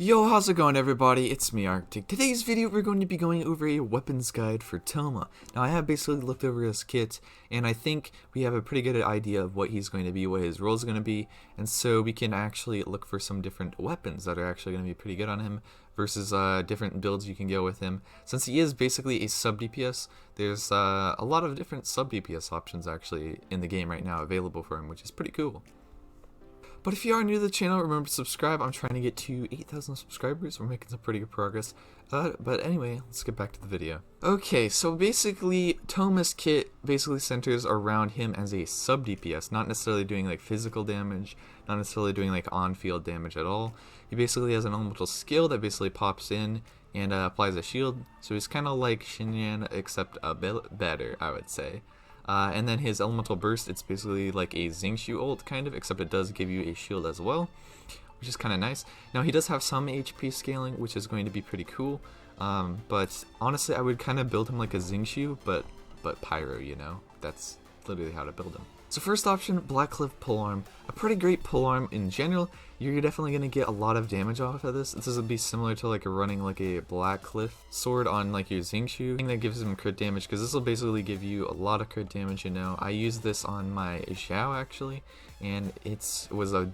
Yo, how's it going everybody? It's me, Arctic. Today's video we're going to be going over a weapons guide for Thoma. Now I have basically looked over his kit, and I think we have a pretty good idea of what he's going to be, what his role is going to be, and so we can actually look for some different weapons that are actually going to be pretty good on him versus different builds you can go with him. Since he is basically a sub DPS, there's a lot of different sub DPS options actually in the game right now available for him, which is pretty cool. But if you are new to the channel, remember to subscribe. I'm trying to get to 8,000 subscribers. We're making some pretty good progress. But anyway, let's get back to the video. Okay, so basically, Thoma's kit basically centers around him as a sub DPS, not necessarily doing like physical damage, not necessarily doing like on-field damage at all. He basically has an elemental skill that basically pops in and applies a shield. So he's kind of like Xinyan, except a bit better, I would say. And then his elemental burst, it's basically like a Xingqiu ult kind of, except it does give you a shield as well, which is kind of nice. Now he does have some HP scaling, which is going to be pretty cool, but honestly I would kind of build him like a Xingqiu, but Pyro, you know, that's literally how to build him. So first option, Blackcliff polearm. A pretty great polearm in general. You're definitely going to get a lot of damage off of this. This would be similar to like running like a Blackcliff sword on like your Xingqiu thing that gives him crit damage, because this will basically give you a lot of crit damage, you know. I used this on my Xiao actually, and it was a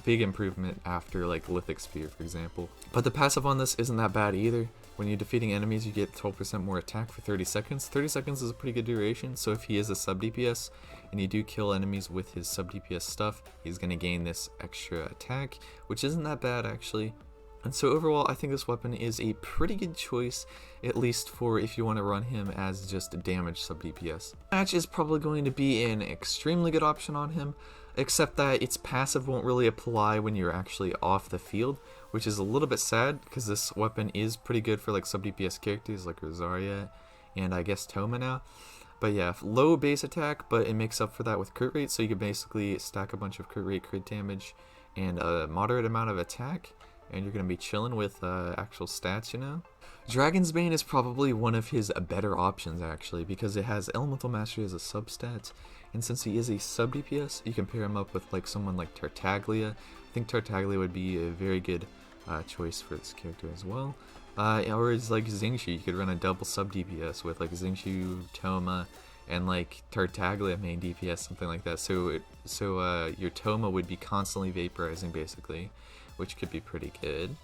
big improvement after like Lithic Spear, for example. But the passive on this isn't that bad either. When you're defeating enemies, you get 12% more attack for 30 seconds. 30 seconds is a pretty good duration, so if he is a sub DPS and you do kill enemies with his sub DPS stuff, he's going to gain this extra attack, which isn't that bad actually. And so overall, I think this weapon is a pretty good choice, at least for if you want to run him as just a damage sub DPS. Match is probably going to be an extremely good option on him, except that its passive won't really apply when you're actually off the field, which is a little bit sad because this weapon is pretty good for like sub DPS characters like Rosaria and I guess Thoma now. But yeah, low base attack, but it makes up for that with crit rate, so you can basically stack a bunch of crit rate, crit damage, and a moderate amount of attack, and you're going to be chilling with actual stats, you know? Dragon's Bane is probably one of his better options actually, because it has Elemental Mastery as a substat, and since he is a sub DPS, you can pair him up with like someone like Tartaglia. I think Tartaglia would be a very good choice for this character as well. Or it's like Xingqiu, you could run a double sub DPS with like Xingqiu, Thoma, and like Tartaglia main DPS, something like that. So your Thoma would be constantly vaporizing basically, which could be pretty good.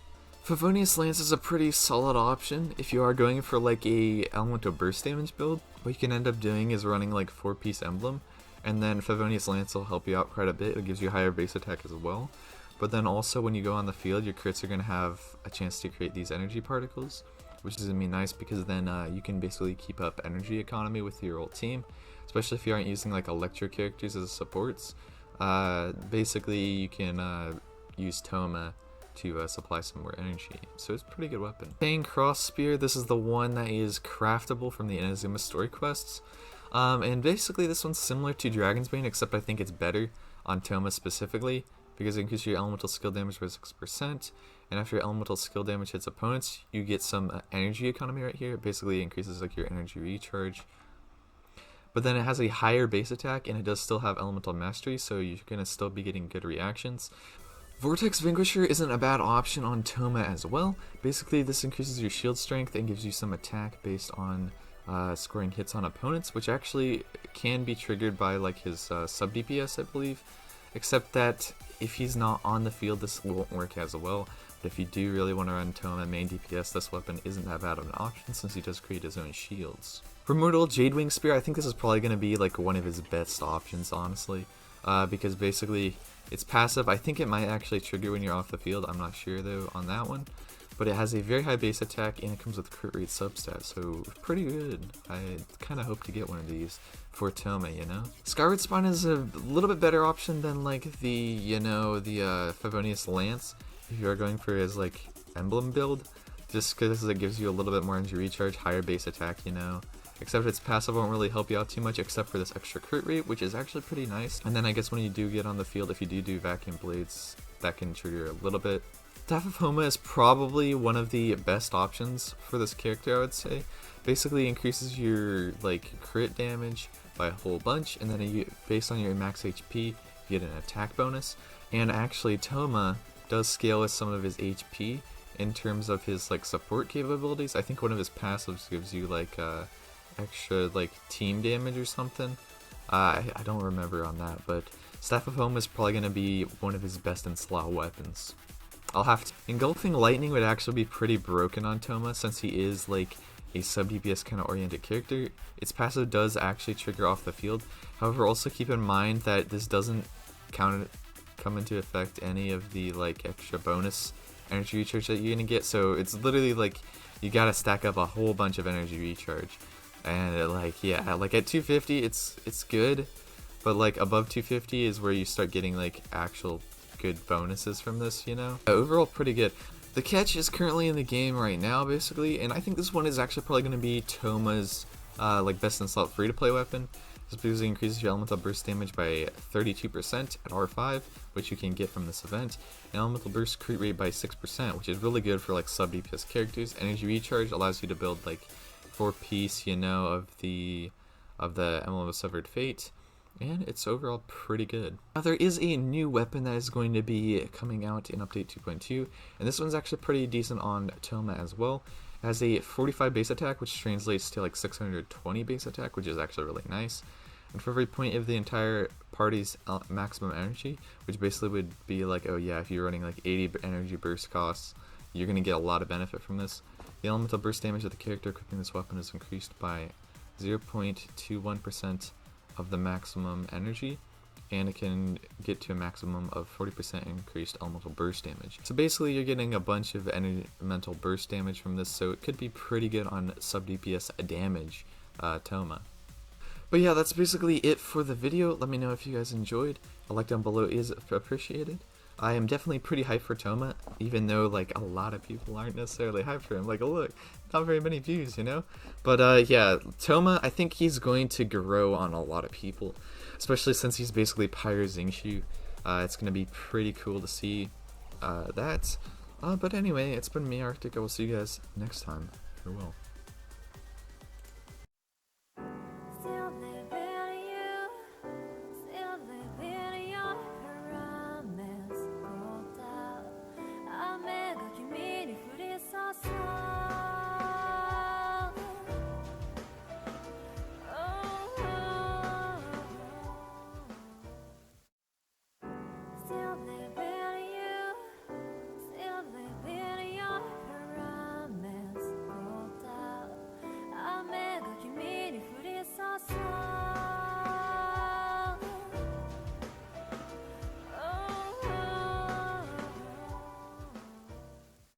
Favonius Lance is a pretty solid option if you are going for like a elemental burst damage build. What you can end up doing is running like 4-piece Emblem, and then Favonius Lance will help you out quite a bit. It gives you higher base attack as well. But then also when you go on the field, your crits are going to have a chance to create these energy particles, which is going to be nice because then you can basically keep up energy economy with your ult team, especially if you aren't using like electro characters as supports. Basically you can use Thoma to supply some more energy, so it's a pretty good weapon. Fang Cross Spear, this is the one that is craftable from the Inazuma story quests, and basically this one's similar to Dragon's Bane, except I think it's better on Thoma specifically, because it increases your elemental skill damage by 6%, and after your elemental skill damage hits opponents, you get some energy economy right here. It basically increases like your energy recharge. But then it has a higher base attack, and it does still have elemental mastery, so you're going to still be getting good reactions. Vortex Vanquisher isn't a bad option on Thoma as well. Basically this increases your shield strength and gives you some attack based on scoring hits on opponents, which actually can be triggered by like his sub DPS, I believe. Except that if he's not on the field, this won't work as well. But if you do really want to run Thoma main DPS, this weapon isn't that bad of an option since he does create his own shields. For Mortal Jadewing Spear, I think this is probably going to be like one of his best options, honestly. Because basically it's passive. I think it might actually trigger when you're off the field. I'm not sure though on that one. But it has a very high base attack and it comes with crit rate substat, so pretty good. I kind of hope to get one of these for Thoma, you know? Skyward Spine is a little bit better option than like the, you know, the Favonius Lance if you are going for his like Emblem build, just because it gives you a little bit more energy recharge, higher base attack, you know? Except its passive won't really help you out too much except for this extra crit rate, which is actually pretty nice. And then I guess when you do get on the field, if you do vacuum blades, that can trigger a little bit. Staff of Homa is probably one of the best options for this character, I would say. Basically increases your like crit damage by a whole bunch, and then based on your max HP, you get an attack bonus. And actually Thoma does scale with some of his HP, in terms of his like support capabilities. I think one of his passives gives you like extra like team damage or something. I don't remember on that, but Staff of Home is probably going to be one of his best in slot weapons. I'll have to. Engulfing Lightning would actually be pretty broken on Thoma since he is like a sub DPS kind of oriented character. Its passive does actually trigger off the field. However, also keep in mind that this doesn't come into effect any of the like extra bonus energy recharge that you're gonna get. So it's literally like you gotta stack up a whole bunch of energy recharge. And like yeah, like at 250 it's good, but like above 250 is where you start getting like actual good bonuses from this, you know? Overall pretty good. The catch is currently in the game right now basically, and I think this one is actually probably going to be Thoma's like best in slot free to play weapon. This because it increases your elemental burst damage by 32% at R5, which you can get from this event, and elemental burst crit rate by 6%, which is really good for like sub DPS characters. Energy recharge allows you to build like 4-piece, you know, of the Emblem of Severed Fate, and it's overall pretty good. Now there is a new weapon that is going to be coming out in update 2.2, and this one's actually pretty decent on Thoma as well. It has a 45 base attack, which translates to like 620 base attack, which is actually really nice. And for every point of the entire party's maximum energy, which basically would be like, oh yeah, if you're running like 80 energy burst costs, you're going to get a lot of benefit from this. The elemental burst damage of the character equipping this weapon is increased by 0.21% of the maximum energy, and it can get to a maximum of 40% increased elemental burst damage. So basically you're getting a bunch of elemental burst damage from this, so it could be pretty good on sub DPS damage Thoma. But yeah, that's basically it for the video. Let me know if you guys enjoyed. A like down below is appreciated. I am definitely pretty hyped for Thoma, even though like a lot of people aren't necessarily hyped for him. Like, oh look, not very many views, you know? But yeah, Thoma, I think he's going to grow on a lot of people, especially since he's basically Pyro Zingshu. It's going to be pretty cool to see that. But anyway, it's been me, Arctic. I will see you guys next time. Farewell.